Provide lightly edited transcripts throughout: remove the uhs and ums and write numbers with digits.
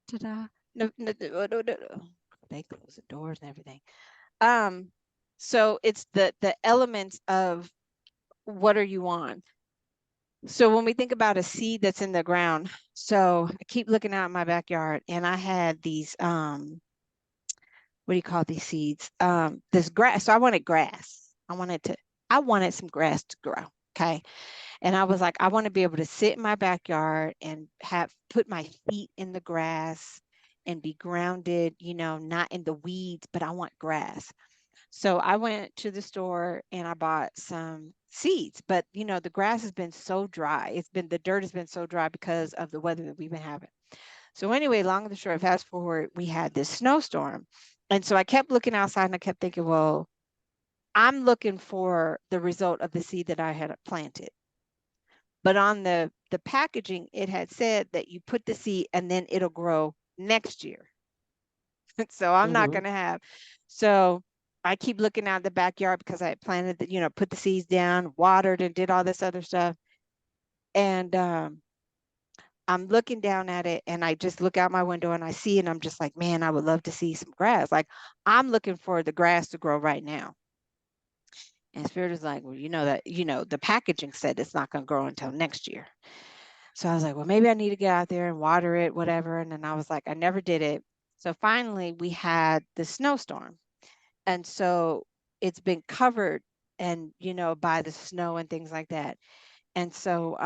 Ta-da. No, no, no, no, no, no. They close the doors and everything. So it's the elements of what are you on? So when we think about a seed that's in the ground, so I keep looking out in my backyard and I had these what do you call these seeds? This grass. So I wanted grass. I wanted some grass to grow. Okay. And I was like, I want to be able to sit in my backyard and have put my feet in the grass and be grounded, not in the weeds, but I want grass. So I went to the store and I bought some seeds, but the grass has been so dry. The dirt has been so dry because of the weather that we've been having. So anyway, long and the short, fast forward, we had this snowstorm. And so I kept looking outside and I kept thinking, well, I'm looking for the result of the seed that I had planted. But on the packaging, it had said that you put the seed and then it'll grow next year. So I'm not Mm-hmm. going to have. So I keep looking out the backyard because I had planted put the seeds down, watered and did all this other stuff. And I'm looking down at it and I just look out my window and I see and I'm just like, man, I would love to see some grass. Like I'm looking for the grass to grow right now. And Spirit is like, well, the packaging said it's not going to grow until next year. So I was like, well, maybe I need to get out there and water it, whatever. And then I was like, I never did it. So finally we had the snowstorm. And so it's been covered and, by the snow and things like that. And so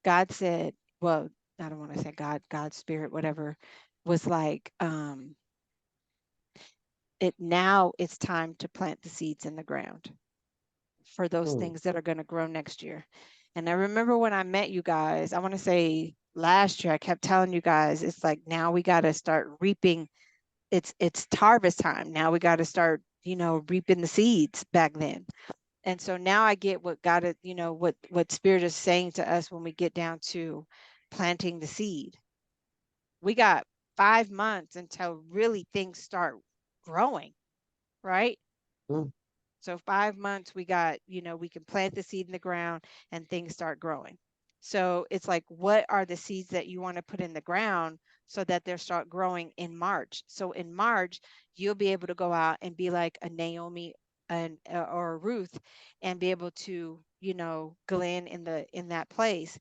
God said, well, I don't want to say God, God's spirit, whatever, was like, now it's time to plant the seeds in the ground for those Mm. things that are going to grow next year. And I remember when I met you guys, I want to say last year, I kept telling you guys, it's like now we got to start reaping. It's harvest time. Now we got to start, reaping the seeds back then. And so now I get what God, what Spirit is saying to us when we get down to planting the seed. We got 5 months until really things start growing, right? Mm. So 5 months we got, we can plant the seed in the ground and things start growing. So it's like, what are the seeds that you want to put in the ground so that they'll start growing in March? So in March, you'll be able to go out and be like a Naomi and or a Ruth and be able to, glean in that place.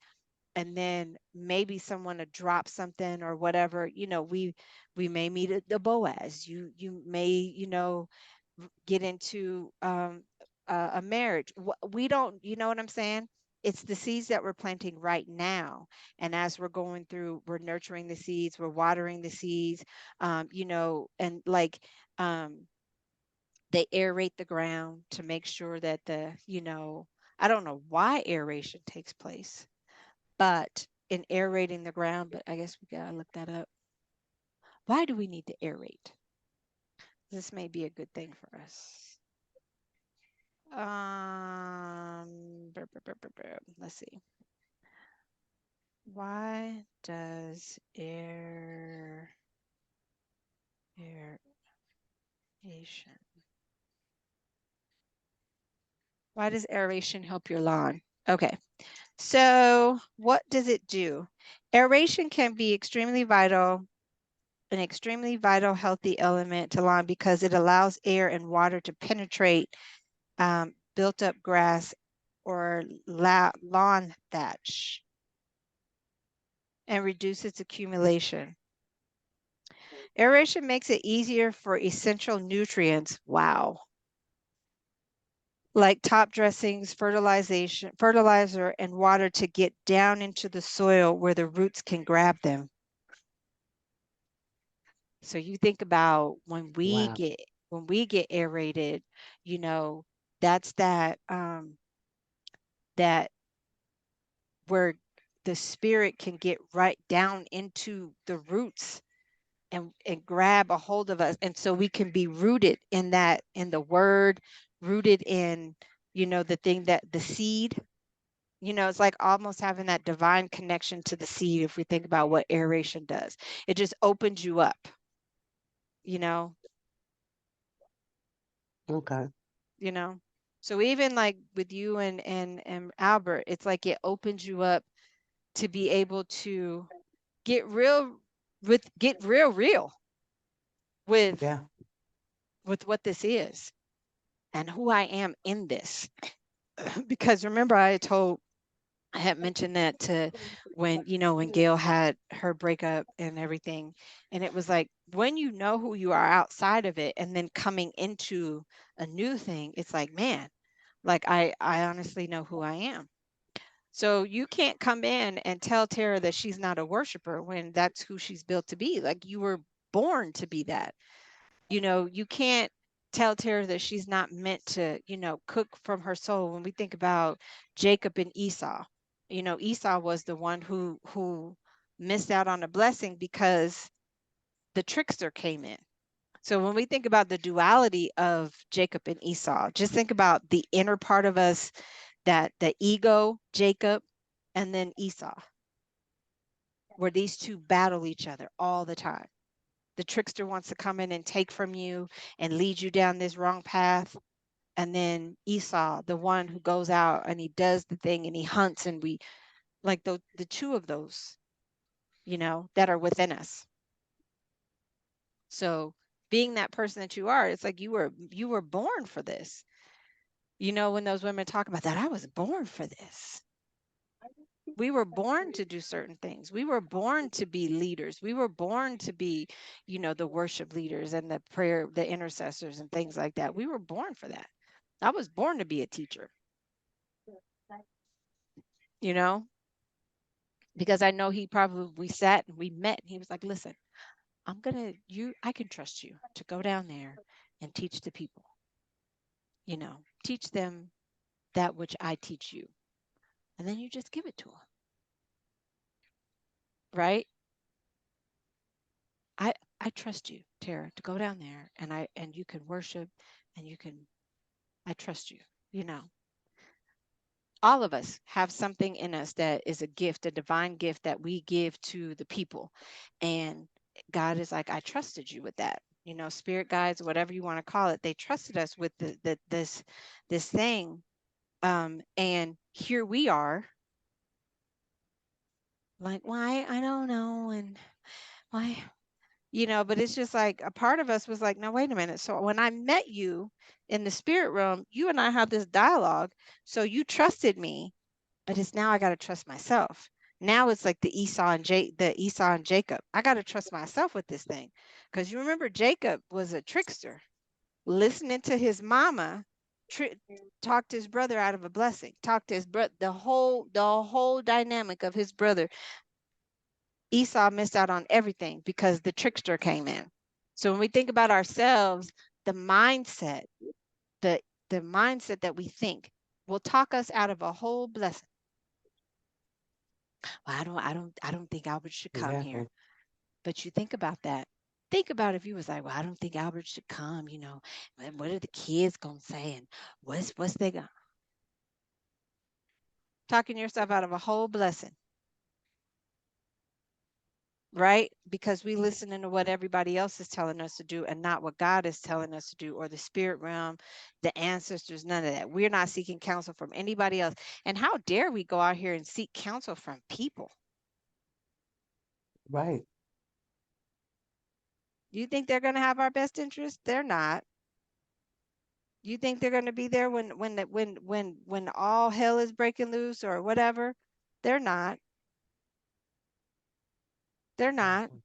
And then maybe someone to drop something or whatever, we may meet the Boaz. You may, get into a marriage. We don't, you know what I'm saying? It's the seeds that we're planting right now. And as we're going through, we're nurturing the seeds, we're watering the seeds, and like they aerate the ground to make sure that I don't know why aeration takes place, but in aerating the ground, but I guess we gotta look that up. Why do we need to aerate? This may be a good thing for us. Let's see. Why does aeration? Why does aeration help your lawn? Okay, so what does it do? Aeration can be an extremely vital, healthy element to lawn because it allows air and water to penetrate built up grass or lawn thatch and reduce its accumulation. Aeration makes it easier for essential nutrients, wow, like top dressings, fertilizer, and water to get down into the soil where the roots can grab them. So you think about Wow. when we get aerated, you know, that's that where the spirit can get right down into the roots and grab a hold of us, and so we can be rooted in the word, rooted in the thing, that the seed, it's like almost having that divine connection to the seed. If we think about what aeration does, it just opens you up, you know Okay. you know so even like with you and Albert, it's like it opens you up to be able to get real with real with Yeah. what this is and who I am in this. Because remember I had mentioned that to when, when Gail had her breakup and everything. And it was like, when you know who you are outside of it and then coming into a new thing, it's like, man, like I honestly know who I am. So you can't come in and tell Tara that she's not a worshiper when that's who she's built to be. Like you were born to be that. You can't tell Tara that she's not meant to, cook from her soul. When we think about Jacob and Esau, Esau was the one who missed out on a blessing because the trickster came in. So when we think about the duality of Jacob and Esau, just think about the inner part of us, that the ego, Jacob, and then Esau, where these two battle each other all the time. The trickster wants to come in and take from you and lead you down this wrong path. And then Esau, the one who goes out and he does the thing and he hunts, and we like the two of those, that are within us. So being that person that you are, it's like you were born for this. When those women talk about that, I was born for this. We were born to do certain things. We were born to be leaders. We were born to be, the worship leaders and the prayer, the intercessors and things like that. We were born for that. I was born to be a teacher, you know, because I know we sat and we met and he was like, listen, I can trust you to go down there and teach the people, teach them that which I teach you. And then you just give it to them. Right. I I trust you, Tara, to go down there and you can worship and I trust you. You know, all of us have something in us that is a gift, a divine gift that we give to the people. And God is like, I trusted you with that. Spirit guides, whatever you want to call it, they trusted us with this thing. And here we are, like, why? I don't know. And why? But it's just like a part of us was like, no, wait a minute. So when I met you in the spirit realm, you and I had this dialogue. So you trusted me, but it's now I got to trust myself. Now it's like the Esau and Jacob. I got to trust myself with this thing. Because you remember Jacob was a trickster, listening to his mama talked his brother out of a blessing, talked his brother, the whole dynamic of his brother. Esau missed out on everything because the trickster came in. So when we think about ourselves, the mindset, the the mindset that we think will talk us out of a whole blessing. Well, I don't think Albert should come here. Exactly. But you think about that. Think about if you was like, well, I don't think Albert should come, and what are the kids gonna say? And what's they gonna talking yourself out of a whole blessing. Right? Because we listening to what everybody else is telling us to do and not what God is telling us to do, or the spirit realm, the ancestors, none of that. We're not seeking counsel from anybody else. And how dare we go out here and seek counsel from people? Right. You think they're going to have our best interest? They're not. You think they're going to be there when all hell is breaking loose or whatever? They're not. They're not. Exactly.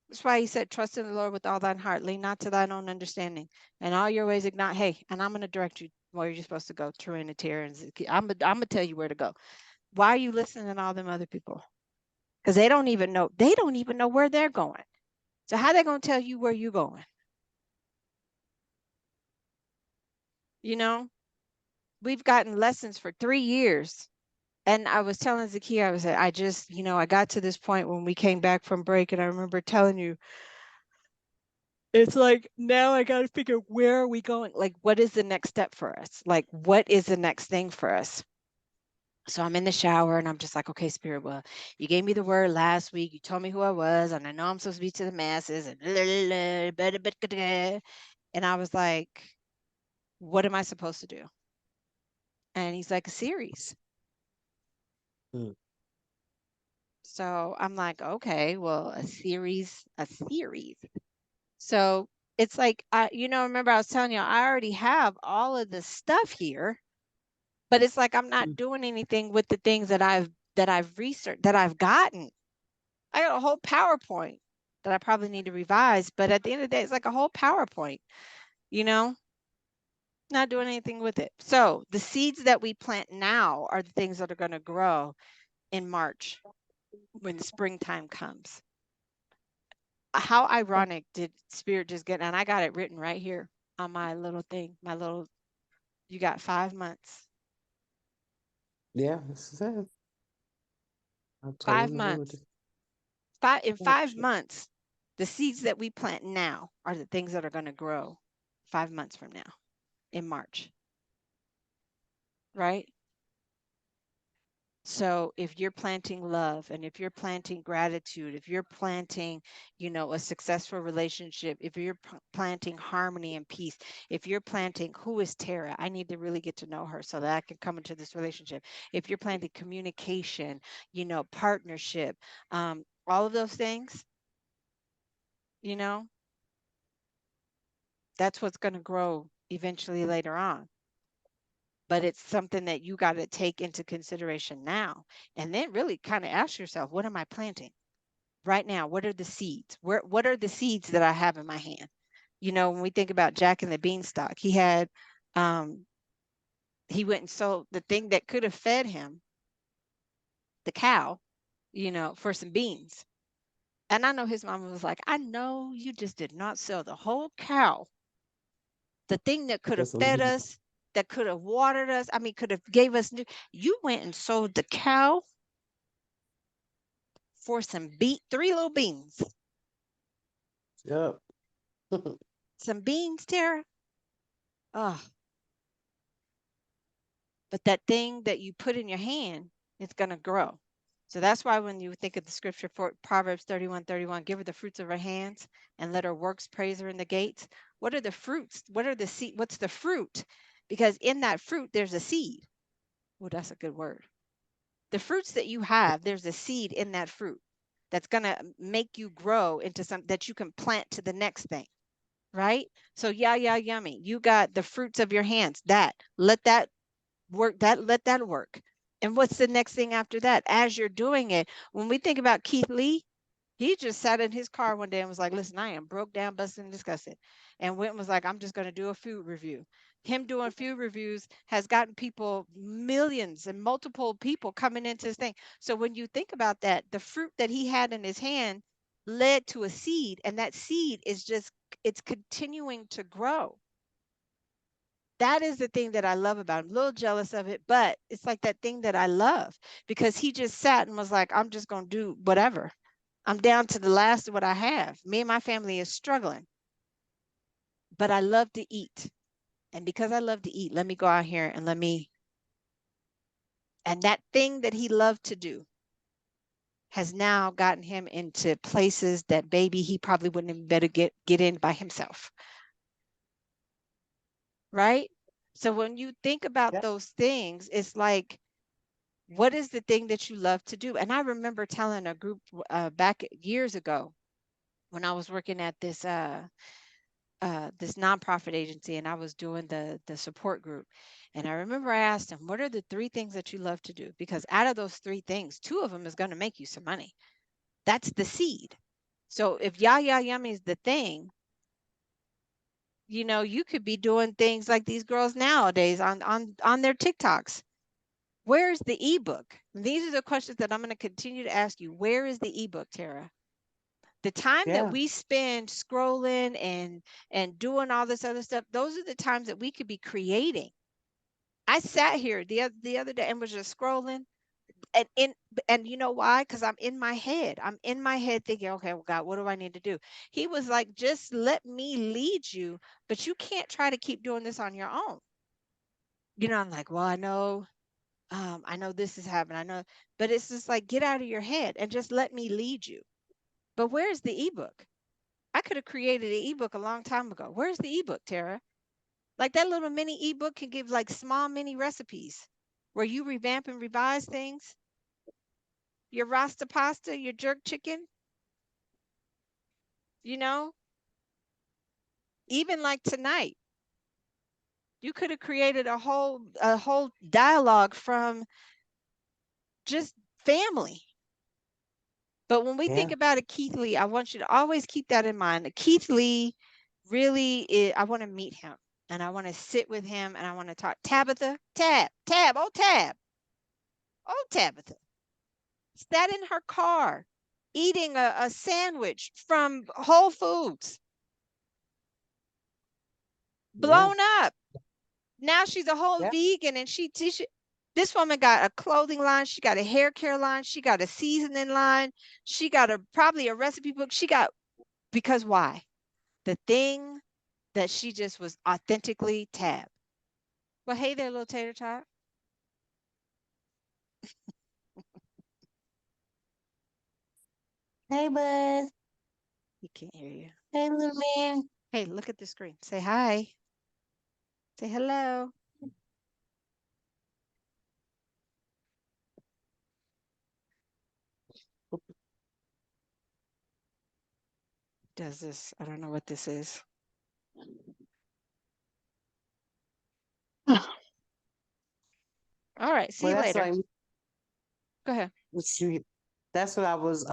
That's why he said, trust in the Lord with all thine heart, lean not to thine own understanding, and all your ways acknowledge. Hey, and I'm going to direct you where you're supposed to go, Trinitarian. I'm going to tell you where to go. Why are you listening to all them other people? Because they don't even know. They don't even know where they're going. So how they going to tell you where you're going? You know, we've gotten lessons for 3 years. And I was telling Zakia, I just, I got to this point when we came back from break, and I remember telling you, it's like now I got to figure, where are we going? Like, what is the next step for us? Like, what is the next thing for us? So I'm in the shower and I'm just like, okay, Spirit, well, you gave me the word last week. You told me who I was, and I know I'm supposed to be to the masses, and and I was like, what am I supposed to do? And he's like, a series. Mm. So I'm like, okay, well, a series, a series. So it's like, remember I was telling you, I already have all of the stuff here, but it's like I'm not doing anything with the things that I've researched, that I've gotten. I got a whole PowerPoint that I probably need to revise, but at the end of the day, it's like a whole PowerPoint, you know, not doing anything with it. So the seeds that we plant now are the things that are going to grow in March when springtime comes. How ironic did Spirit just get? And I got it written right here on my little thing, you got 5 months. Yeah, this is it. I Five totally agree with months. you. In Oh, 5 months, the seeds that we plant now are the things that are going to grow 5 months from now in March, right? So if you're planting love, and if you're planting gratitude, if you're planting, a successful relationship, if you're planting harmony and peace, if you're planting, who is Tara? I need to really get to know her so that I can come into this relationship. If you're planting communication, partnership, all of those things, you know, that's what's going to grow eventually later on. But it's something that you got to take into consideration now, and then really kind of ask yourself, what am I planting right now? What are the seeds? What are the seeds that I have in my hand? When we think about Jack and the Beanstalk, um, he went and sold the thing that could have fed him, the cow, for some beans. And I know his mama was like, I know you just did not sell the whole cow, the thing that could have just a fed little. us, that could have watered us. I mean, could have gave us new. You went and sold the cow for some three little beans. Yep. Some beans, Tara. Oh, but that thing that you put in your hand, it's going to grow. So that's why when you think of the scripture for Proverbs 31:31, give her the fruits of her hands and let her works praise her in the gates. What are the fruits? What are the seed? What's the fruit? Because in that fruit, there's a seed. Well, that's a good word. The fruits that you have, there's a seed in that fruit that's going to make you grow into something that you can plant to the next thing, right? So, yeah, yeah, yummy. You got the fruits of your hands. Let that work, let that work. And what's the next thing after that? As you're doing it, when we think about Keith Lee, he just sat in his car one day and was like, listen, I am broke down, busted, and disgusted. And Wynton was like, I'm just going to do a food review. Him doing food reviews has gotten people, millions and multiple people coming into this thing. So when you think about that, the fruit that he had in his hand led to a seed, and that seed is just, it's continuing to grow. That is the thing that I love about him. A little jealous of it, but it's like that thing that I love, because he just sat and was like, I'm just going to do whatever. I'm down to the last of what I have. Me and my family is struggling, but I love to eat. And because I love to eat, let me go out here and and that thing that he loved to do has now gotten him into places that baby he probably wouldn't even better get in by himself. Right? So when you think about Yeah. those things, it's like, what is the thing that you love to do? And I remember telling a group back years ago when I was working at this nonprofit agency, and I was doing the support group. And I remember I asked them, what are the three things that you love to do? Because out of those three things, two of them is going to make you some money. That's the seed. So if ya ya yummy is the thing, you could be doing things like these girls nowadays on their TikToks. Where's the ebook? These are the questions that I'm going to continue to ask you. Where is the ebook, Tara? The time that Yeah. we spend scrolling and doing all this other stuff, those are the times that we could be creating. I sat here the other day and was just scrolling, and you know why? Because I'm in my head. I'm in my head thinking, okay, well, God, what do I need to do? He was like, just let me lead you, but you can't try to keep doing this on your own. I'm like, well, I know this is happening. I know, but it's just like, get out of your head and just let me lead you. But where's the ebook? I could have created an ebook a long time ago. Where's the ebook, Tara? Like that little mini ebook can give like small mini recipes where you revamp and revise things. your Rasta pasta, your jerk chicken, you know, even like tonight, you could have created a whole dialogue from just family. But when we think Yeah. about a Keith Lee, I want you to always keep that in mind. A Keith Lee really is, I want to meet him and I want to sit with him and I want to talk. Tabitha, oh Tabitha, sat in her car eating a sandwich from Whole Foods, Yeah. blown up. Now she's a whole Yeah. vegan and this woman got a clothing line, she got a hair care line, she got a seasoning line, she got probably a recipe book. She got, because why? The thing that she just was authentically Tab. Well, hey there, little tater tot. Hey, bud. He can't hear you. Hey, little man. Hey, look at the screen. Say hi. Say hello. Does this? I don't know what this is. All right. See Well, you that's later. like Go ahead. what you. That's what I was.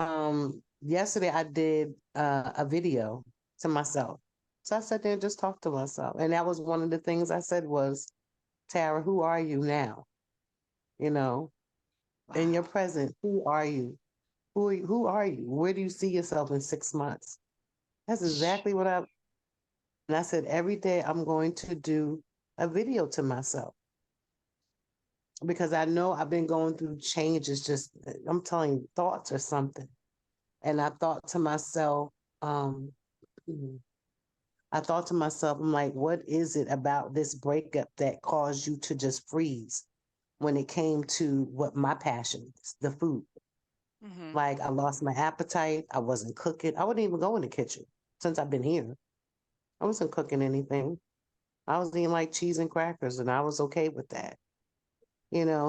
Yesterday I did a video to myself. So I sat there and just talked to myself, and that was one of the things I said was, Tara, who are you now? You know, in your Wow. present, who are you? Who are you? Who are you? Where do you see yourself in 6 months? That's exactly what I. And I said every day I'm going to do a video to myself because I know I've been going through changes. Just I'm telling you, thoughts or something. And I thought to myself, um, I thought to myself, I'm like, what is it about this breakup that caused you to just freeze when it came to what my passion is, the food? Mm-hmm. Like I lost my appetite. I wasn't cooking. I wouldn't even go in the kitchen since I've been here. I wasn't cooking anything. I was eating like cheese and crackers and I was okay with that.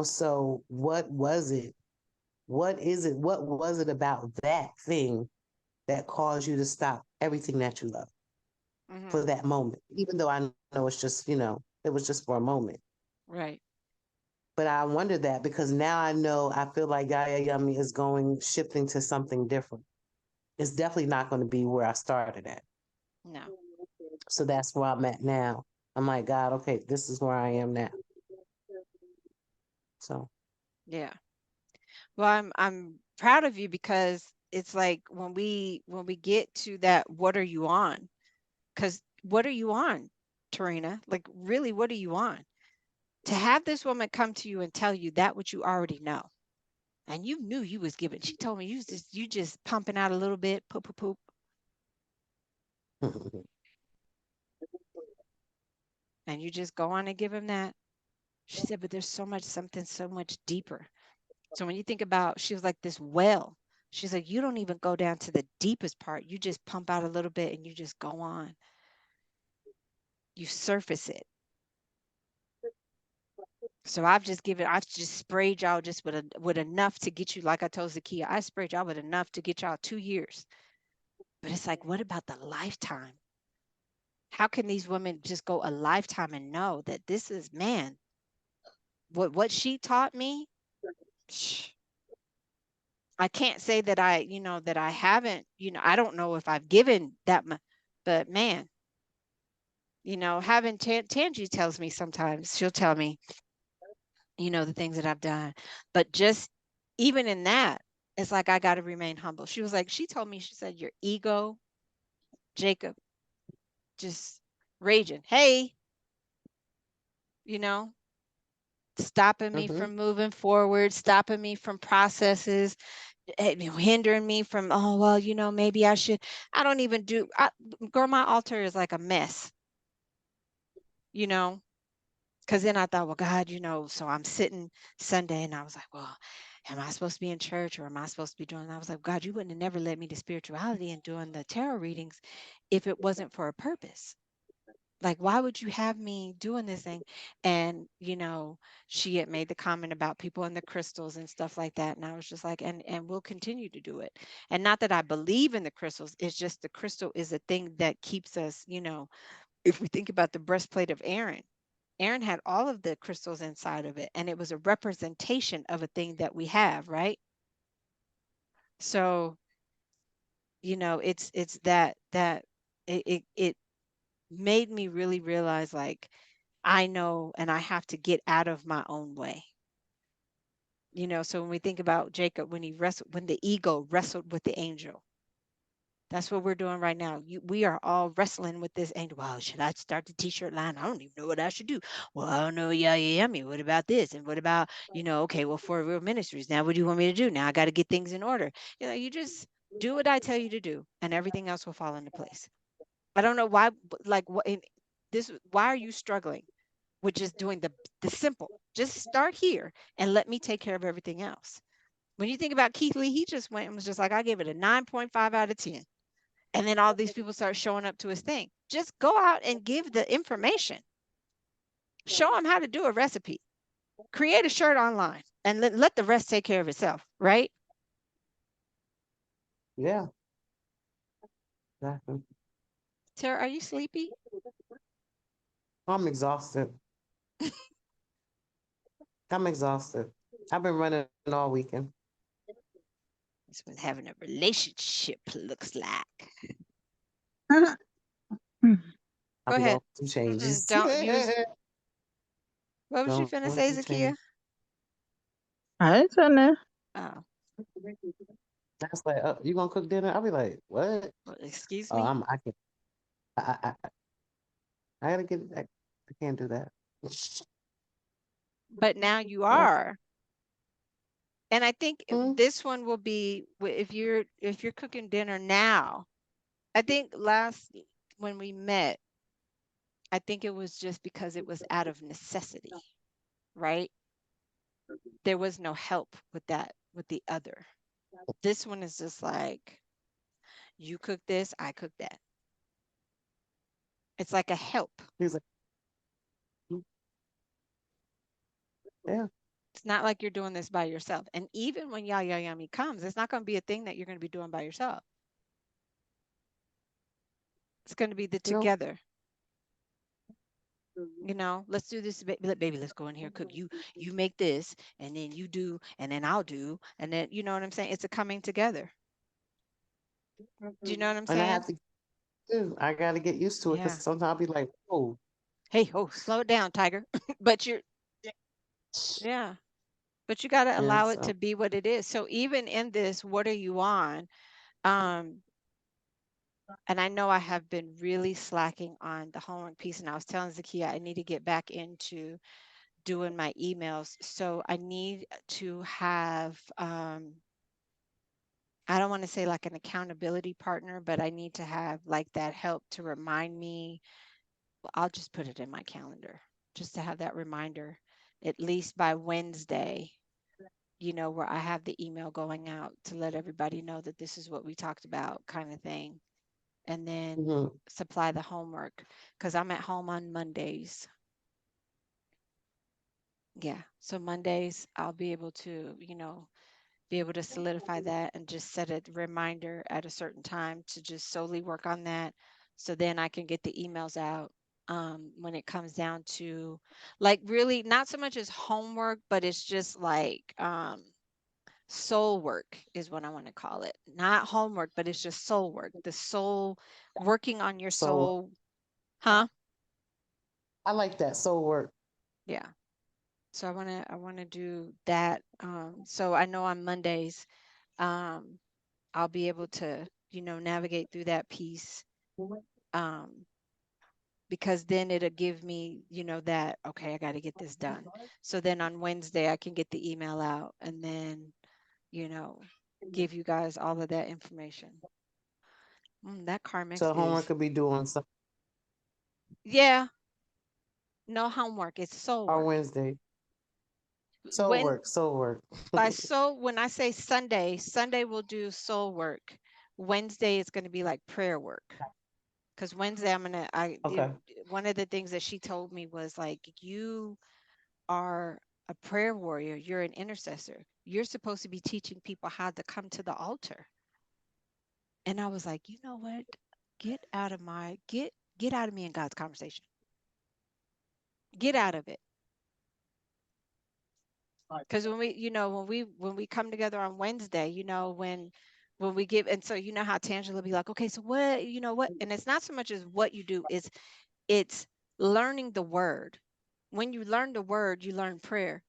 So what was it? What is it? What was it about that thing that caused you to stop everything that you love Mm-hmm. for that moment? Even though I know it's just, it was just for a moment. Right. But I wonder that because now I know I feel like Gaia Yummy is shifting to something different. It's definitely not going to be where I started at. No. So that's where I'm at now. I'm like, God, okay, this is where I am now. So, Yeah. Well, I'm proud of you because it's like when we get to that, what are you on? Because what are you on, Tarina? Like, really, what are you on? To have this woman come to you and tell you that what you already know, and you knew you was giving. She told me you just pumping out a little bit, poop, poop, poop, and you just go on and give him that. She said, but there's something so much deeper. So when you think about, she was like this well. She's like, you don't even go down to the deepest part. You just pump out a little bit and you just go on. You surface it. So I've just sprayed y'all just with enough to get you, like I told Zakia, I sprayed y'all with enough to get y'all 2 years. But it's like, what about the lifetime? How can these women just go a lifetime and know that this is, man, what she taught me? I can't say that that I haven't, I don't know if I've given that much, but man, having Tangi tells me sometimes, she'll tell me, the things that I've done. But just even in that, it's like I got to remain humble. She was like, she told me, she said, your ego, Jacob, just raging. Hey, you know, stopping me mm-hmm. from moving forward, stopping me from processes, hindering me from, oh, well, maybe I should. I don't even girl, my altar is like a mess, you know, because then I thought, well, God, so I'm sitting Sunday and I was like, well, am I supposed to be in church or am I supposed to be doing? I was like, God, you wouldn't have never led me to spirituality and doing the tarot readings if it wasn't for a purpose. Like, why would you have me doing this thing? And, she had made the comment about people and the crystals and stuff like that. And I was just like, and we'll continue to do it. And not that I believe in the crystals, it's just the crystal is a thing that keeps us, if we think about the breastplate of Aaron, Aaron had all of the crystals inside of it, and it was a representation of a thing that we have, right? So, it's that it made me really realize, like, I know, and I have to get out of my own way. So when we think about Jacob, when the ego wrestled with the angel, that's what we're doing right now. We are all wrestling with this angel. Wow, should I start the t-shirt line? I don't even know what I should do. Well, I don't know. Yeah, yeah, yummy. What about this? And what about, okay, well, for real ministries. Now, what do you want me to do? Now I got to get things in order. You just do what I tell you to do, and everything else will fall into place. I don't know why, like, why are you struggling with just doing the simple? Just start here and let me take care of everything else. When you think about Keith Lee, he just went and was just like, I gave it a 9.5 out of 10. And then all these people start showing up to his thing. Just go out and give the information. Show them how to do a recipe. Create a shirt online and let the rest take care of itself, right? Yeah, exactly. Tara, are you sleepy? I'm exhausted. I'm exhausted. I've been running all weekend. It's when having a relationship looks like. Go I'm ahead. going through changes. Don't use. What was you Going finna say, through Zakia? change. I ain't saying that. Oh, That's like, you gonna cook dinner? I'll be like, what? well, excuse Oh, me. I can. I gotta get. I can't do that. But now you But are. And I think mm, this one will be if you're cooking dinner now. I think last when we met, I think it was just because it was out of necessity, right? There was no help with that, with the other. This one is just like, you cook this, I cook that. It's like a help. he's like, "Mm, yeah, It's not like you're doing this by yourself. And even when Ya Ya Yummy comes, it's not going to be a thing that you're going to be doing by yourself. It's going to be the no, together. Let's do this, baby. Let's go in here, cook. You make this, and then you do, and then I'll do, and then you know what I'm saying. It's a coming together. Do you know what I'm and I saying? have to do. I gotta get used to it because Yeah. sometimes I'll be like, oh, Hey, oh, slow it down, Tiger. But yeah, but you got to yeah. allow it So to be what it is. So even in this, what are you on? Um, and I know I have been really slacking on the homework piece, and I was telling Zakia I need to get back into doing my emails. So I need to have, I don't want to say like an accountability partner, but I need to have like that help to remind me. I'll just put it in my calendar just to have that reminder at least by Wednesday, where I have the email going out to let everybody know that this is what we talked about, kind of thing. And then mhm. supply the homework because I'm at home on Mondays. Yeah. So Mondays, I'll be able to, be able to solidify that and just set a reminder at a certain time to just solely work on that. So then I can get the emails out when it comes down to, like, really not so much as homework, but it's just like soul work is what I want to call it. Not homework, but it's just soul work. The soul, working on your So soul. Huh? I like that soul work. Yeah. So I want to do that. So I know on Mondays, um, I'll be able to, navigate through that piece. Um, because then it'll give me, that, okay, I got to get this done. So then on Wednesday, I can get the email out and then, you know, give you guys all of that information. That Carmex So homework is, could be doing some yeah, no homework. It's soul on work. Wednesday. Soul When work, soul work. by soul, when I say Sunday, Sunday we'll do soul work. Wednesday it's going to be like prayer work, Because Wednesday Okay. one of the things that she told me was like, you are a prayer warrior. You're an intercessor. You're supposed to be teaching people how to come to the altar. And I was like, you know what? Get out of me in God's conversation. Get out of it. Because when we come together on Wednesday, when we give, and so you know how Tangela will be like, okay, so what, what? And it's not so much as what you do, it's learning the word. When you learn the word, you learn prayer.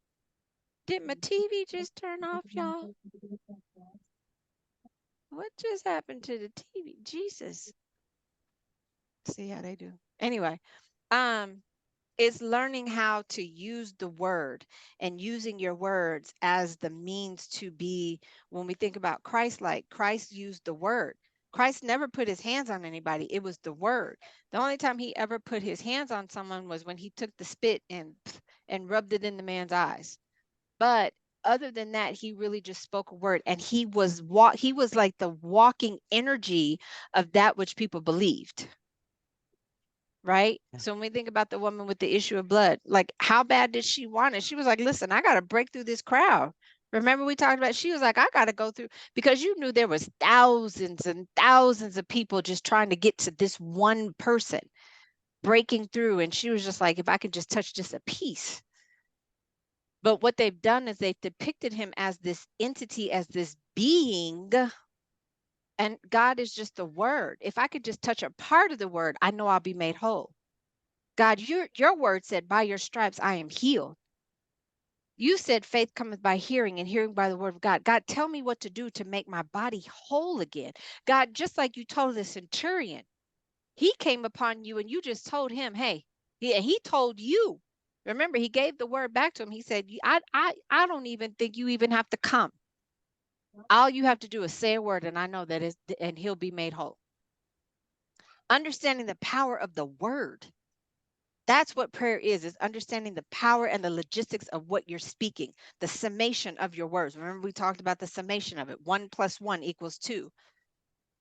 Did my TV just turn off, y'all? What just happened to the TV? Jesus. See how they do. Anyway, it's learning how to use the word and using your words as the means to be. When we think about Christ, like Christ used the word. Christ never put his hands on anybody. It was the word. The only time he ever put his hands on someone was when he took the spit and rubbed it in the man's eyes. But other than that, he really just spoke a word, and he was like the walking energy of that which people believed. Right? Yeah. So when we think about the woman with the issue of blood, like how bad did she want it? She was like, listen, I got to break through this crowd. Remember we talked about, she was like, I got to go through, because you knew there was thousands and thousands of people just trying to get to this one person breaking through. And she was just like, if I could just touch just a piece. But what they've done is they've depicted him as this entity, as this being. And God is just the word. If I could just touch a part of the word, I know I'll be made whole. God, your word said, by your stripes, I am healed. You said faith cometh by hearing, and hearing by the word of God. God, tell me what to do to make my body whole again. God, just like you told the centurion, he came upon you and you just told him, hey, he told you. Remember, he gave the word back to him. He said, I don't even think you even have to come. All you have to do is say a word, and I know that and he'll be made whole. Understanding the power of the word. That's what prayer is understanding the power and the logistics of what you're speaking, the summation of your words. Remember, we talked about the summation of it. 1 + 1 = 2.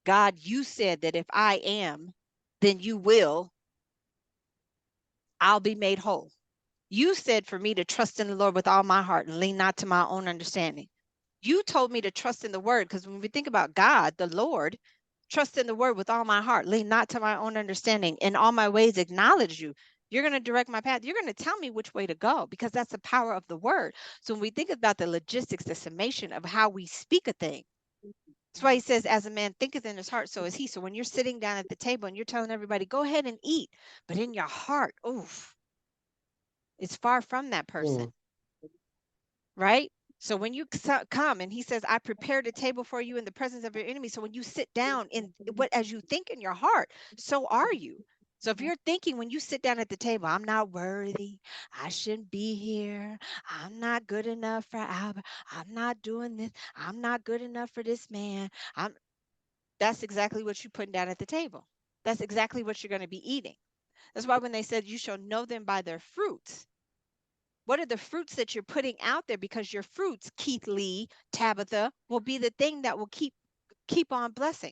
God, you said that if I am, then you will, I'll be made whole. You said for me to trust in the Lord with all my heart and lean not to my own understanding. You told me to trust in the word, because when we think about God, the Lord, trust in the word with all my heart, lean not to my own understanding, in all my ways acknowledge you. You're going to direct my path. You're going to tell me which way to go, because that's the power of the word. So when we think about the logistics, the summation of how we speak a thing, that's why he says, as a man thinketh in his heart, so is he. So when you're sitting down at the table and you're telling everybody, go ahead and eat, but in your heart, oof, it's far from that person. Right? So when you come and he says, I prepared a table for you in the presence of your enemies. So when you sit down in as you think in your heart, so are you. So if you're thinking when you sit down at the table, I'm not worthy, I shouldn't be here, I'm not good enough for Albert, I'm not doing this, I'm not good enough for this man. That's exactly what you're putting down at the table. That's exactly what you're going to be eating. That's why when they said you shall know them by their fruits, what are the fruits that you're putting out there? Because your fruits, Keith Lee, Tabitha, will be the thing that will keep on blessing.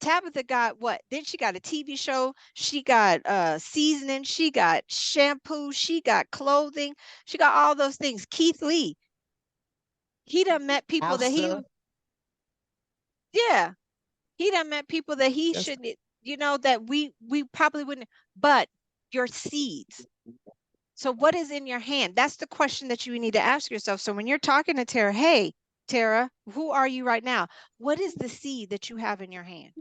Tabitha got what? Then she got a TV show. She got seasoning. She got shampoo. She got clothing. She got all those things. Keith Lee, he done met people that he, yeah, he done met people that he shouldn't, that we probably wouldn't. But your seeds. So what is in your hand? That's the question that you need to ask yourself. So when you're talking to Tara, hey, Tara, who are you right now? What is the seed that you have in your hand?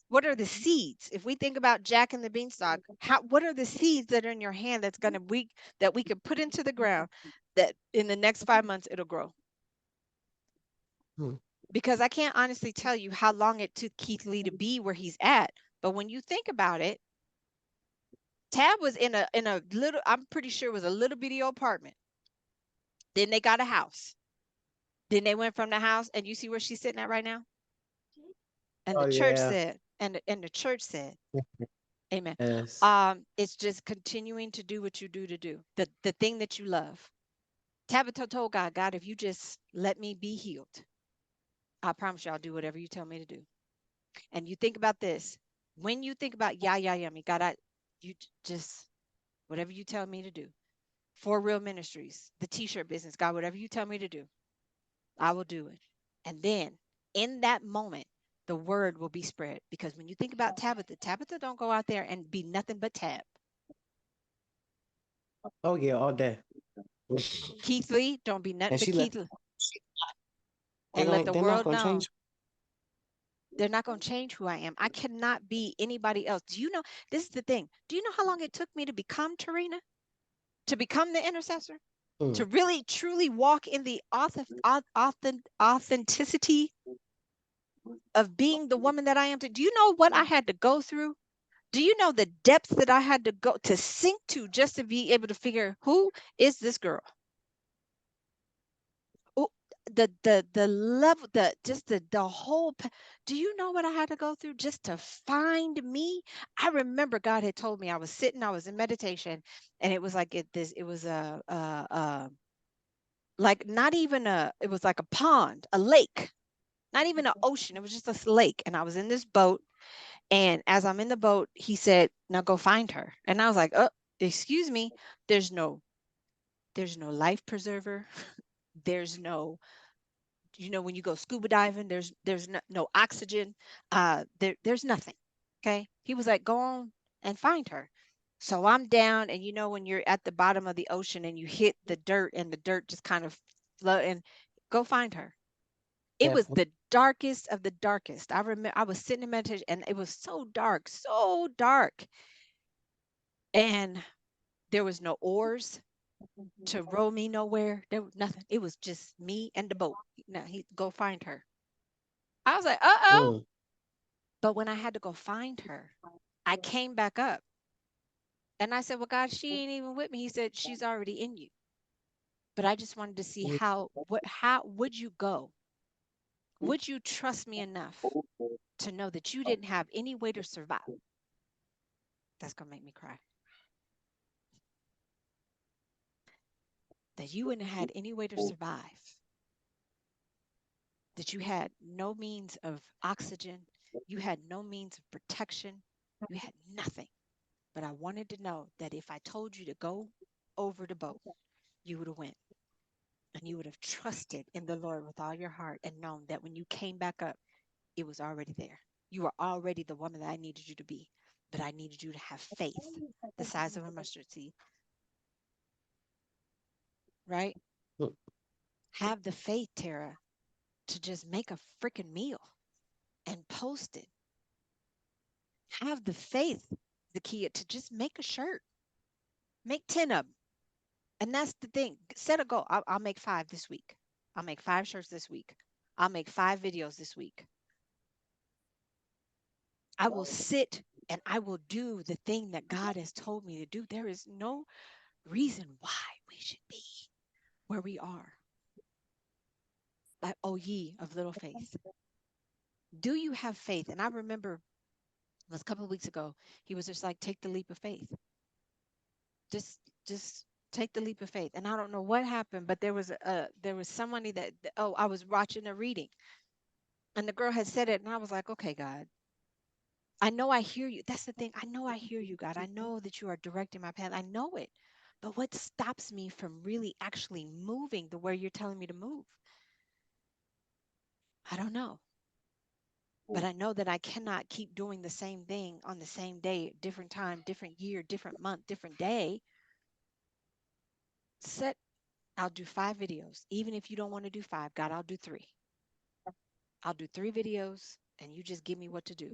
What are the seeds? If we think about Jack and the Beanstalk, what are the seeds that are in your hand that we could put into the ground that in the next 5 months it'll grow? Because I can't honestly tell you how long it took Keith Lee to be where he's at. But when you think about it, Tab was in a little, I'm pretty sure it was a little bitty apartment. Then they got a house. Then they went from the house, and you see where she's sitting at right now? And the church said, and the church said, amen. Yes. It's just continuing to do what you do to do. The thing that you love. Tabitha told God, God, if you just let me be healed, I promise you I'll do whatever you tell me to do. And you think about this. When you think about yummy, God, you just whatever you tell me to do. For Real Ministries, the t-shirt business, God, whatever you tell me to do, I will do it. And then in that moment, the word will be spread. Because when you think about Tabitha, Tabitha don't go out there and be nothing but Tab. Oh yeah, all day. Keith Lee don't be nothing And but she let Keith Lee. And let the they're not world gonna know change. they're not going to change who I am. I cannot be anybody else. Do you know? This is the thing. Do you know how long it took me to become Tarina? To become the intercessor? Mm. To really truly walk in the authenticity of being the woman that I am. Do you know what I had to go through? Do you know the depths that I had to go to sink to just to be able to figure who is this girl? Oh, the level, the whole. Do you know what I had to go through just to find me? I remember God had told me I was sitting, I was in meditation, and it was like it was like not even it was like a pond, a lake, not even an ocean. It was just a lake, and I was in this boat. And as I'm in the boat, he said, "Now go find her." And I was like, "Oh, excuse me. There's no, there's no life preserver. There's no, when you go scuba diving, there's no oxygen. There's nothing." Okay. He was like, "Go on and find her." So I'm down, and when you're at the bottom of the ocean and you hit the dirt, and the dirt just kind of float, and go find her. It was Definitely. the darkest of the darkest. I remember I was sitting in meditation, and it was so dark. And there was no oars to row me nowhere. There was nothing. It was just me and the boat. Now he go find her. I was like, uh-oh. Mm. But when I had to go find her, I came back up and I said, "Well, God, she ain't even with me." He said, "She's already in you." But I just wanted to see how would you go? Would you trust me enough to know that you didn't have any way to survive? That's gonna make me cry. That you wouldn't have had any way to survive. That you had no means of oxygen, you had no means of protection, you had nothing. But I wanted to know that if I told you to go over the boat, you would have went, and you would have trusted in the Lord with all your heart and known that when you came back up, it was already there. You were already the woman that I needed you to be, but I needed you to have faith the size of a mustard seed, right? Mm. Have the faith, Tara, to just make a freaking meal and post it. Have the faith, Zakia, to just make a shirt. Make 10 of them. And that's the thing. Set a goal. I'll make 5 this week. I'll make 5 shirts this week. I'll make 5 videos this week. I will sit and I will do the thing that God has told me to do. There is no reason why we should be where we are. Like, oh, ye of little faith. Do you have faith? And I remember it was a couple of weeks ago, he was just like, take the leap of faith. Just take the leap of faith. And I don't know what happened, but there was somebody that, oh, I was watching a reading, and the girl had said it, and I was like, okay, God, I know I hear you. That's the thing. I know I hear you, God. I know that you are directing my path. I know it. But what stops me from really actually moving the way you're telling me to move? I don't know. But I know that I cannot keep doing the same thing on the same day, different time, different year, different month, different day. Set, I'll do 5 videos. Even if you don't want to do 5, God, I'll do 3. I'll do 3 videos, and you just give me what to do.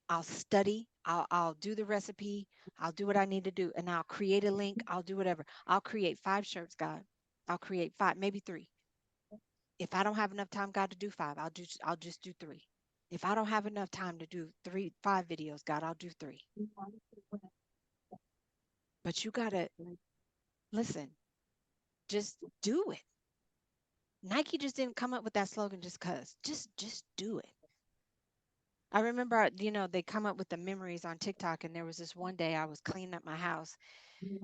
I'll study. I'll do the recipe. I'll do what I need to do, and I'll create a link. I'll do whatever. I'll create 5 shirts, God. I'll create 5, maybe 3. If I don't have enough time, God, to do 5, I'll just do 3. If I don't have enough time to do 5 videos, God, I'll do 3. But you gotta listen. Just do it. Nike just didn't come up with that slogan just cause. Just do it. I remember, they come up with the memories on TikTok, and there was this one day I was cleaning up my house, and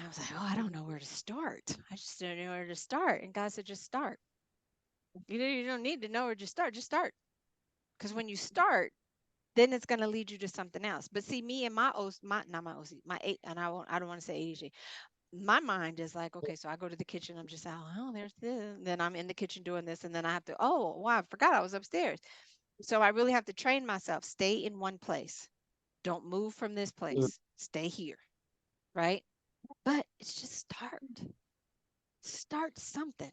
I was like, oh, I don't know where to start. I just don't know where to start. And God said, just start. You don't need to know where to start. Just start. Because when you start, then it's going to lead you to something else. But see, me and not my OC, my eight, and I don't want to say ADHD. My mind is like, okay, so I go to the kitchen, I'm just, oh, there's this. And then I'm in the kitchen doing this, and then I have to, oh, wow, I forgot I was upstairs. So I really have to train myself, stay in one place. Don't move from this place. Stay here, right? But it's just start something.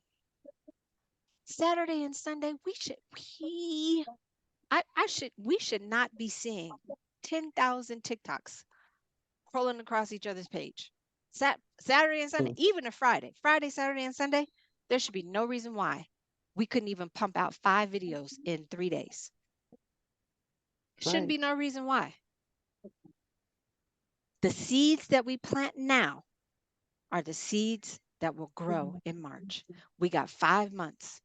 Saturday and Sunday, we should not be seeing 10,000 TikToks crawling across each other's page. Saturday and Sunday, even a Friday, Saturday, and Sunday, there should be no reason why we couldn't even pump out 5 videos in 3 days. Shouldn't be no reason why. The seeds that we plant now are the seeds that will grow in March. We got 5 months.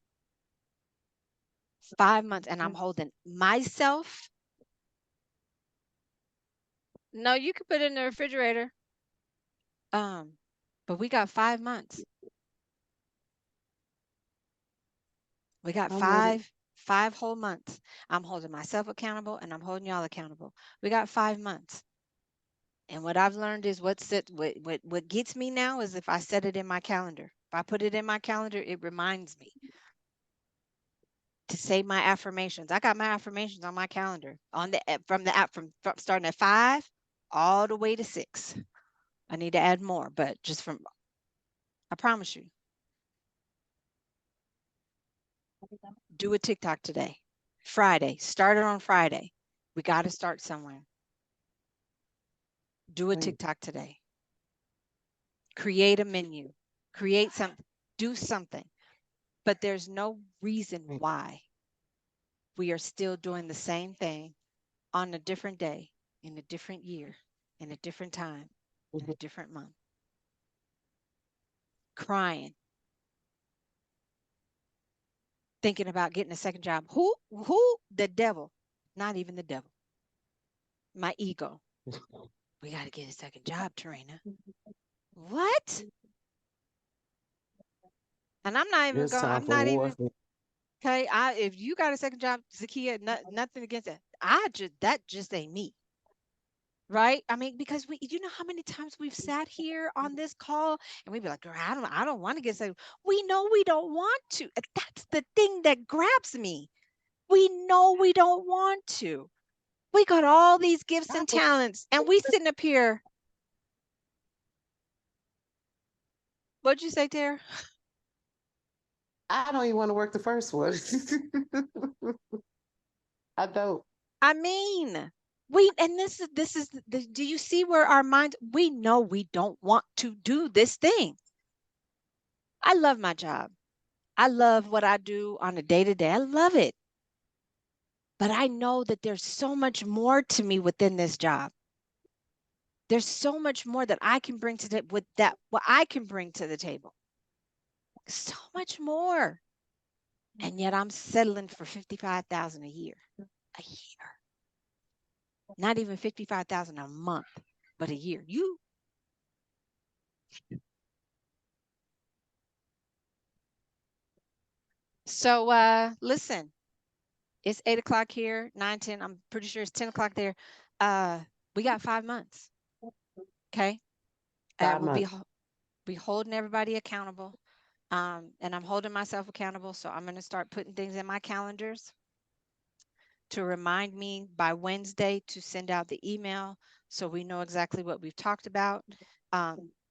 5 months, and I'm holding myself. No, you can put it in the refrigerator. But we got 5 months. We got five whole months. I'm holding myself accountable, and I'm holding y'all accountable. We got 5 months. And what I've learned is what gets me now is if I set it in my calendar. If I put it in my calendar, it reminds me to say my affirmations. I got my affirmations on my calendar on the from the app from starting at 5 all the way to 6. I need to add more, but just from, I promise you. Do a TikTok today. Friday. Start it on Friday. We got to start somewhere. Do a TikTok today. Create a menu. Create something. Do something. But there's no reason why we are still doing the same thing on a different day, in a different year, in a different time, in a different month. Crying. Thinking about getting a second job. Who? The devil. Not even the devil. My ego. We got to get a second job, Tarina. What? And I'm not even going, I'm not even, okay, if you got a second job, Zakia, nothing against that. That just ain't me. Right? I mean, because you know how many times we've sat here on this call and we'd be like, girl, I don't want to get second. We know we don't want to. That's the thing that grabs me. We know we don't want to. We got all these gifts and talents, and we sitting up here. What'd you say, Tara? I don't even want to work the first one. I don't. I mean, this is do you see where our minds, we know we don't want to do this thing. I love my job. I love what I do on a day-to-day. I love it. But I know that there's so much more to me within this job. There's so much more that I can bring to what I can bring to the table. So much more. And yet I'm settling for $55,000 a year. A year. Not even $55,000 a month, but a year. So listen, it's 8 o'clock here, 9, 10. I'm pretty sure it's 10 o'clock there. We got 5 months. Okay. And we'll be holding everybody accountable. And I'm holding myself accountable. So I'm going to start putting things in my calendars to remind me by Wednesday to send out the email so we know exactly what we've talked about.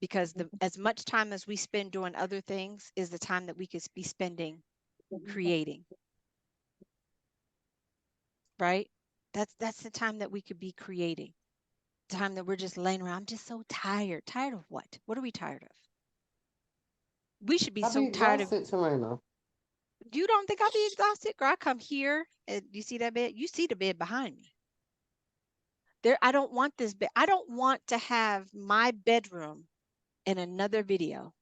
Because as much time as we spend doing other things is the time that we could be spending creating. Right? That's the time that we could be creating. The time that we're just laying around. I'm just so tired. Tired of what? What are we tired of? We should be so tired of. Tarina. You don't think I'll be exhausted? Girl, I come here and you see that bed? You see the bed behind me. I don't want this bed. I don't want to have my bedroom in another video.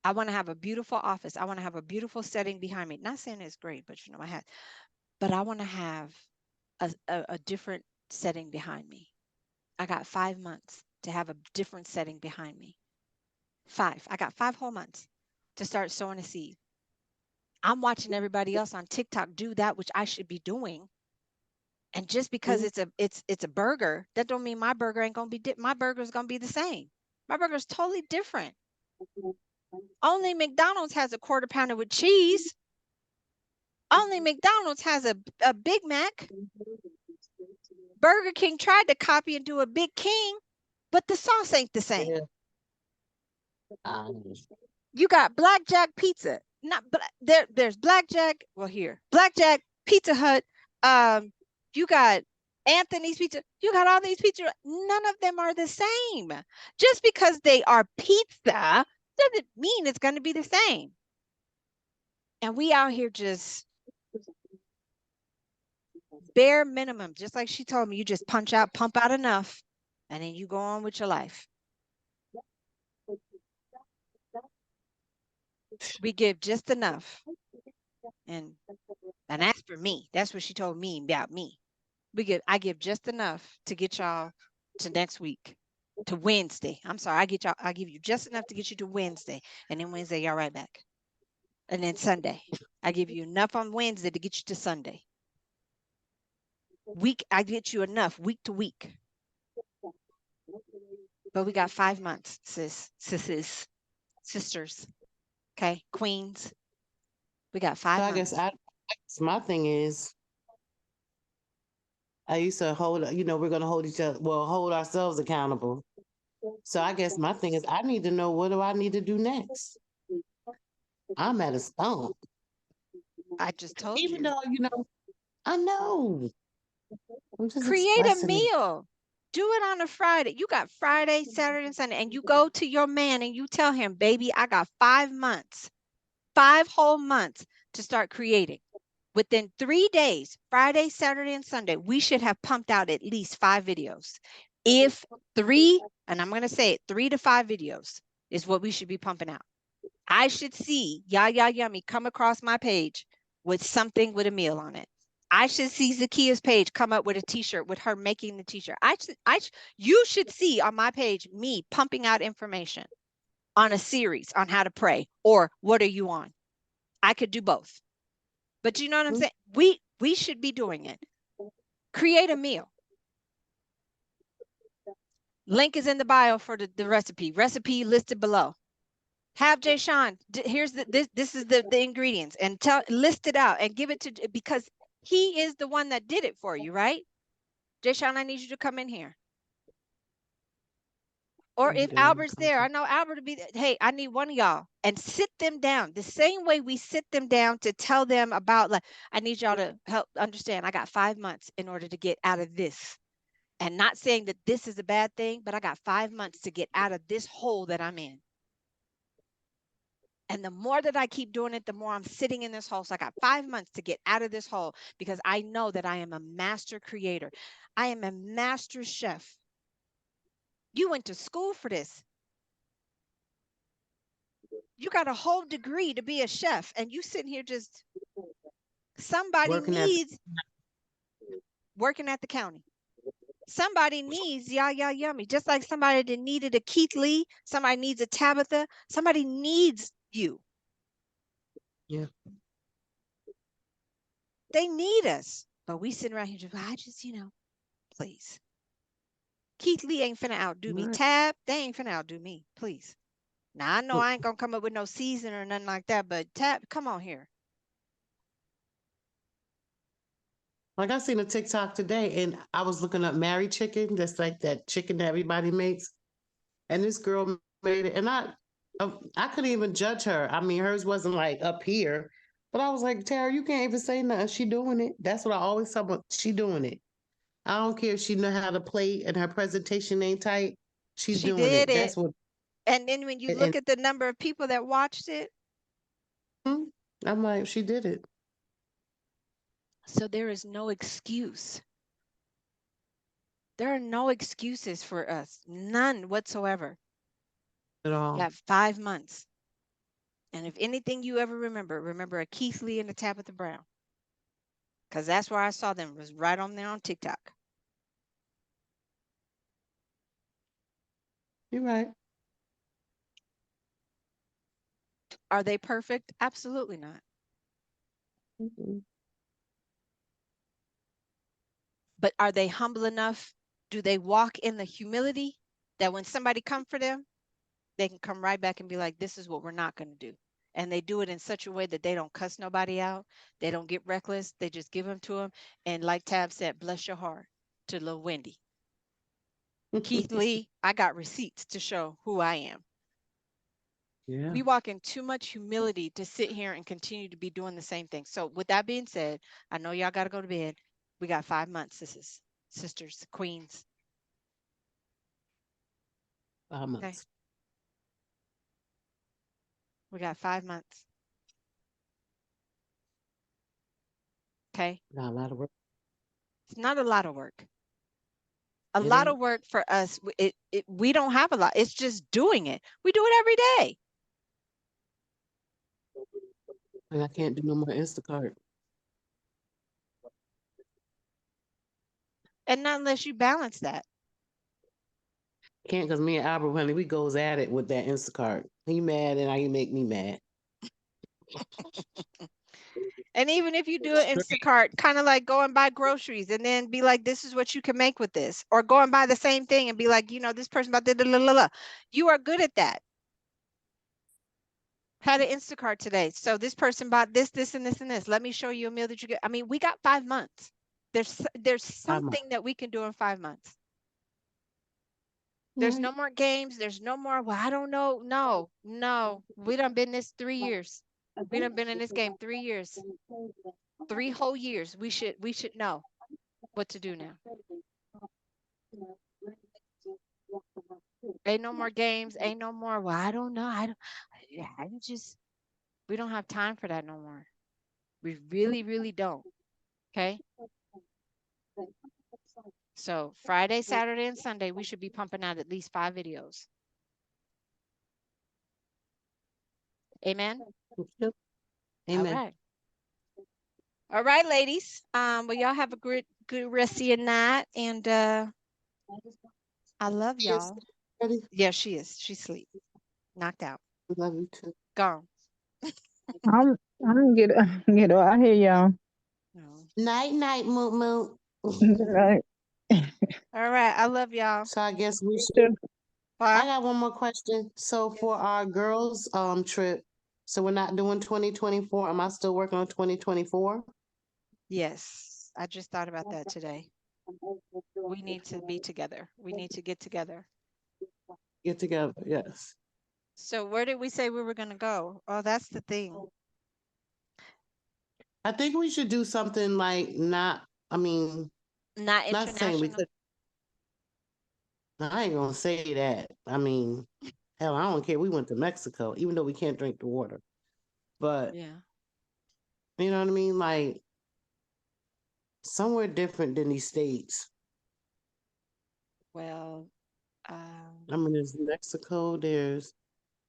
I want to have a beautiful office. I want to have a beautiful setting behind me. Not saying it's great, but you know, but I want to have a different setting behind me. I got 5 months to have a different setting behind me. 5. I got 5 whole months to start sowing a seed. I'm watching everybody else on TikTok do that, which I should be doing. And just because Mhm. it's a burger, that don't mean my burger ain't gonna be my burger's gonna be the same. My burger's totally different. Only McDonald's has a quarter pounder with cheese. Only McDonald's has a Big Mac. Burger King tried to copy and do a Big King, but the sauce ain't the same. Yeah. Um, You got Blackjack Pizza. Not there's Blackjack, well here. Blackjack, Pizza Hut, you got Anthony's Pizza. You got all these pizza. None of them are the same. Just because they are pizza doesn't mean it's going to be the same. And we out here just bare minimum, just like she told me, you just pump out enough, and then you go on with your life. We give just enough. And that's for me. That's what she told me about me. I give just enough to get y'all to next week, to Wednesday. I'm sorry, I give you just enough to get you to Wednesday. And then Wednesday, y'all right back. And then Sunday. I give you enough on Wednesday to get you to Sunday. I get you enough week to week. But we got 5 months, sisters. Okay, queens. We got 5 so I months. guess my thing is, I used to hold, we're going to hold ourselves accountable. So I guess my thing is, I need to know, what do I need to do next? I'm at a stump. I just told Even you. though, I know. I'm just Create a expressing it. meal. Do it on a Friday. You got Friday, Saturday, and Sunday, and you go to your man and you tell him, baby, I got 5 months, 5 whole months to start creating. Within 3 days, Friday, Saturday, and Sunday, we should have pumped out at least 5 videos. If 3, and I'm going to say it, 3 to 5 videos is what we should be pumping out. I should see Yaya Yummy come across my page with something with a meal on it. I should see Zakia's page come up with a t-shirt with her making the t-shirt. You should see on my page me pumping out information on a series on how to pray, or what are you on? I could do both. But you know what I'm saying? We should be doing it. Create a meal. Link is in the bio for the recipe. Recipe listed below. Have Jay Sean, here's this is the ingredients, and list it out and give it to, because he is the one that did it for you, right? Jay Sean, I need you to come in here. Or if Albert's there, I know Albert will be there. Hey, I need one of y'all, and sit them down the same way we sit them down to tell them about, like, I need y'all to help understand. I got 5 months in order to get out of this, and not saying that this is a bad thing, but I got 5 months to get out of this hole that I'm in. And the more that I keep doing it, the more I'm sitting in this hole. So I got 5 months to get out of this hole, because I know that I am a master creator. I am a master chef. You went to school for this. You got a whole degree to be a chef, and you sitting here just, somebody needs working at the county. Somebody needs Yaya Yummy, just like somebody that needed a Keith Lee. Somebody needs a Tabitha. Somebody needs you. Yeah. They need us, but we sitting around here just, please. Keith Lee ain't finna outdo me. Right. Tab, they ain't finna outdo me, please. Now I know I ain't gonna come up with no season or nothing like that, but Tab, come on here. Like, I seen a TikTok today, and I was looking up Mary chicken, just like that chicken that everybody makes. And this girl made it, and I couldn't even judge her. I mean, hers wasn't like up here, but I was like, Tara, you can't even say nothing. She doing it. That's what I always tell her. She doing it. I don't care if she know how to play and her presentation ain't tight. She's She doing did it. it. That's what. And then when you And look at the number of people that watched it, I'm like, she did it. so there is no excuse. There are no excuses for us, none whatsoever. At all. You have 5 months. And if anything you ever remember a Keith Lee and a Tabitha Brown. Because that's where I saw them, was right on there on TikTok. You're right. Are they perfect? Absolutely not. Mm-mm. But are they humble enough? Do they walk in the humility that when somebody come for them, they can come right back and be like, this is what we're not going to do. And they do it in such a way that they don't cuss nobody out. They don't get reckless. They just give them to them. And like Tab said, bless your heart to Lil Wendy. Keith Lee, I got receipts to show who I am. Yeah. We walk in too much humility to sit here and continue to be doing the same thing. So with that being said, I know y'all got to go to bed. We got 5 months, sisters, queens. 5 months. We got 5 months. Okay. Got a lot of work. It's not a lot of work. A It lot ain't. of work for us. We don't have a lot. It's just doing it. We do it every day. And I can't do no more Instacart. And not unless you balance that. Can't, because me and Albert, honey, we goes at it with that Instacart. He mad and I make me mad. And even if you do an Instacart, kind of like go and buy groceries and then be like, this is what you can make with this. Or go and buy the same thing and be like, you know, this person bought da, da, da, da, da. You are good at that. Had an Instacart today. So this person bought this, this, and this, and this. Let me show you a meal that you get. I mean, we got 5 months. There's 5 months. something that we can do in 5 months. There's no more games. There's no more, well, I don't know. No. We done been this 3 years. We done been in this game 3 years. 3 whole years. We should know what to do now. Ain't no more games. Ain't no more, well, I don't know. I just, we don't have time for that no more. We really, really don't. Okay. So Friday, Saturday, and Sunday, we should be pumping out at least 5 videos. Amen. Yep. Amen. All right. All right, ladies. Well, y'all have a good rest of your night. And I love y'all. Ready? Yeah, she is. She's asleep. Knocked out. Love you too. Gone. I'm get get out here, y'all. No. Night, night, moot, moot. Right. All right. I love y'all. So I guess we should. I What? got one more question. So for our girls trip, so we're not doing 2024. Am I still working on 2024? Yes. I just thought about that today. We need to be together. We need to get together. Get together, yes. So where did we say we were going to go? Oh, that's the thing. I think we should do something like not saying we International. could. I ain't gonna say that. I mean, hell, I don't care. We went to Mexico, even though we can't drink the water. But Yeah. you know what I mean? Like somewhere different than these states. Well, I mean, there's Mexico, there's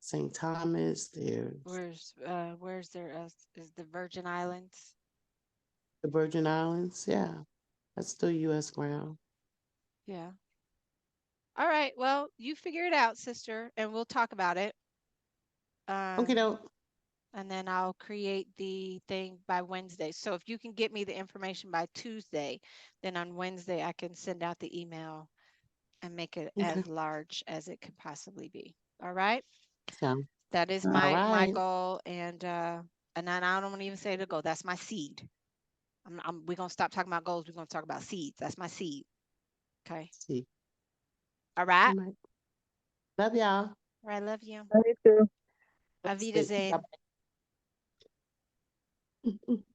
St. Thomas, there's where's there is the Virgin Islands? the Virgin Islands. Yeah, that's still U.S. ground. Yeah. All right. Well, you figure it out, sister, and we'll talk about it. Okay, though. And then I'll create the thing by Wednesday. So if you can get me the information by Tuesday, then on Wednesday I can send out the email and make it Okay. as large as it can possibly be. All right. So, That is all my right. goal. And then I don't even say the goal. That's my seed. We're gonna stop talking about goals. We're gonna talk about seeds. That's my seed. Okay. See. All right. All right. Love y'all. All right. Love you. Love you too. Auf Wiedersehen. Bye-bye.